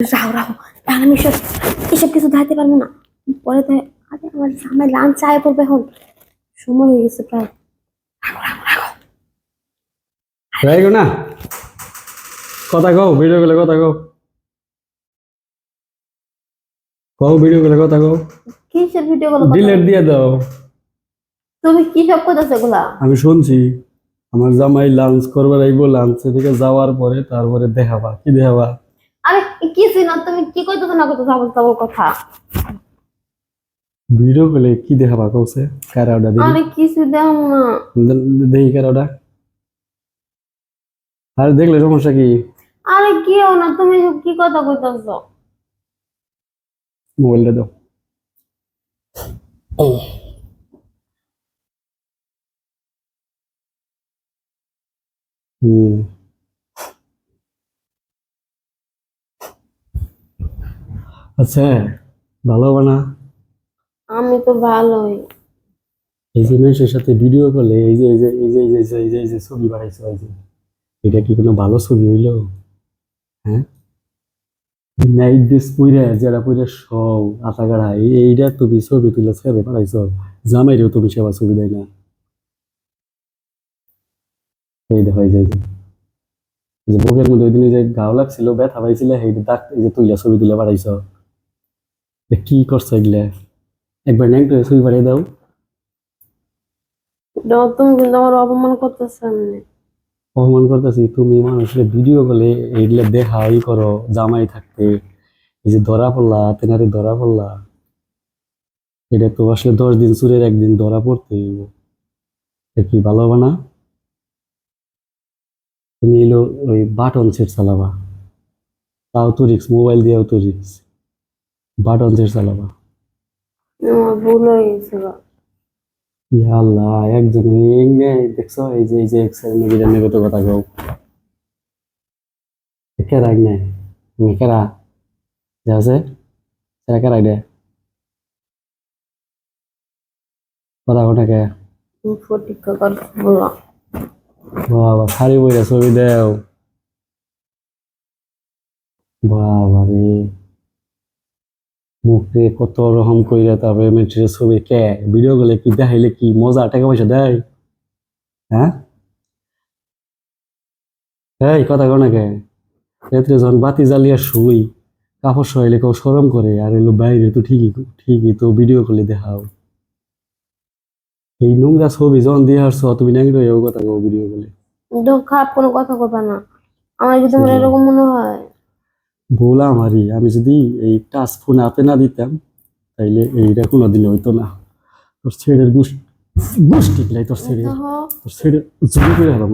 রাও রাও এখন আমি এসব কিছু দেখাতে পারবো না। পরে তো আরে আমার জামাই লাঞ্চ আয় করবে, এখন সময় হয়ে গেছে প্রায়। রাইগো না, কথা কও, ভিডিও গেলে কথা কও, ভিডিও গেলে কথা কও। কিসের ভিডিও গুলো? ডিলেট দিয়ে দাও। তুমি কি সব করতেছো এগুলা? আমি শুনছি আমার জামাই লাঞ্চ করবার আইবো, লাঞ্চ থেকে যাওয়ার পরে তারপরে দেখাবা। কি দেখাবা? আরে কি না, তুমি কি কইতেছো না কইতেছো আবল তাবল কথা। ভিডিও গেলে কি দেখাবা কওছে? কারাওডা দেখি, আরে কিছু দাও না। দেখি কারাওডা। আর দেখলে সমস্যা কি? আরে কেউ না, তুমি কি কথা কইতেছো? মোবাইলটা দাও। হুম, আচ্ছা, ভালো হবে না? আমি তো ভালোই। এই যে মানুষের সাথে ভিডিও কলে এই যে এই যে এই যে এই যে এই যে এই যে ছবি বানাইছো, এই যে এটা কি কোনো ভালো ছবি হইলো? হ্যাঁ, নাইট ড্রেস পইরা যারা পইরা সব আতাগাড়া এইটা তুমি ছবি তুলে ছেড়ে বানাইছো, জামাইরেও তুমি সেবা ছবি দেয় না। এই দেখো এই যে এই যে বুকের মধ্যে ওই দিন যে ঘাও লাগছিল, ব্যথা পাইছিলে, এই দাগ এই যে তুইলা ছবি তুলে বানাইছো। কি করছো এগুলা? একবার ন্যাং করে ছবি বাড়িয়ে দাও। তুমি কিন্তু আমার অপমান করতেছো এমনি। অপমান করতেছি? তুমি মানুষের ভিডিও কলে এইগুলা দেখা ই করো জামাই থাকতে, এই যে ধরা পড়লা, তেনারে ধরা পড়লা, এটা তো আসলে 10 দিন চুরের একদিন ধরা পড়তে হইব। এটা কি ভালো হবে না? তুমি এলো ওই বাটন সেট চালাবা, তাও তো রিক্স, মোবাইল দিয়েও তো রিক্স, বাটন সেট চালাবা। আমার ভুল হয়ে গেছে গো। ইয়া আল্লাহ, একজন দেখছো এই যে এক্সেল মুভিটা নেবে তো কথা কও। কেরা নাই, কেরা যাচ্ছে, সেরা কেরা দে কথা কোটাকে। ফটিকা কর বলো। বাবা শাড়ি বইরা ছবি দেও, বাবা রে, মুখে কত রকম কইরা তারপরে মেট্রিকের ছবি কে ভিডিও গুলো কি দেখাইলে কি মজা, টাকা পয়সা দেয়? হ্যাঁ, এই কথা কও না কে? রাত্রে যখন বাতি জ্বালিয়ে শুই, কাপড় সরাইলে কেউ সরম করে, আর এলো বাইরে তো ঠিকই ঠিকই তো ভিডিও করলে দেখাও। এই নোংরা ছবি যখন দিয়ে আসছো তুমি নাকি এও কথা কও ভিডিও করলে। খারাপ কোনো কথা কইবা না, আমার কি তোমার এরকম মনে হয়? ভুল আমারই, আমি যদি এই টাচ ফোন হাতে না দিতাম তাইলে এইটা কোনোদিন হইতো না। তোর ছেড়ের গোষ্ঠী লাই, তোর ছেড়ে জোরে করে হারাম।